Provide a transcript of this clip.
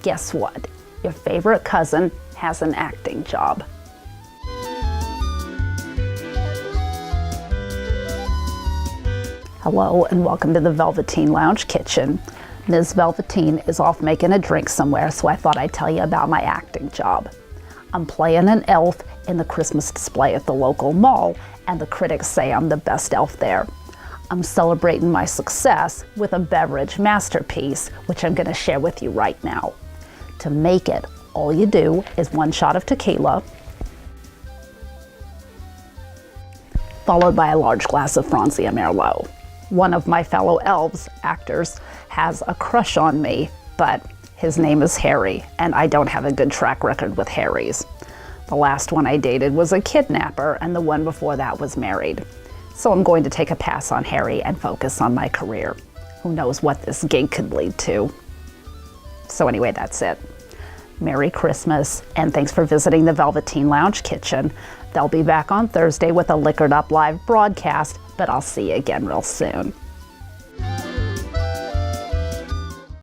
Guess what? Your favorite cousin has an acting job. Hello and welcome to the Velveteen Lounge Kitchen. Ms. Velveteen is off making a drink somewhere, so I thought I'd tell you about my acting job. I'm playing an elf in the Christmas display at the local mall, and the critics say I'm the best elf there. I'm celebrating my success with a beverage masterpiece, which I'm going to share with you right now. To make it, all you do is 1 shot of tequila, followed by a large glass of Franzia Merlot. One of my fellow elves actors has a crush on me, but his name is Harry, and I don't have a good track record with Harrys. The last one I dated was a kidnapper, and the one before that was married. So I'm going to take a pass on Harry and focus on my career. Who knows what this gig could lead to. So anyway, that's it. Merry Christmas, and thanks for visiting the Velveteen Lounge Kitchen. They'll be back on Thursday with a Liquored Up Live broadcast, but I'll see you again real soon.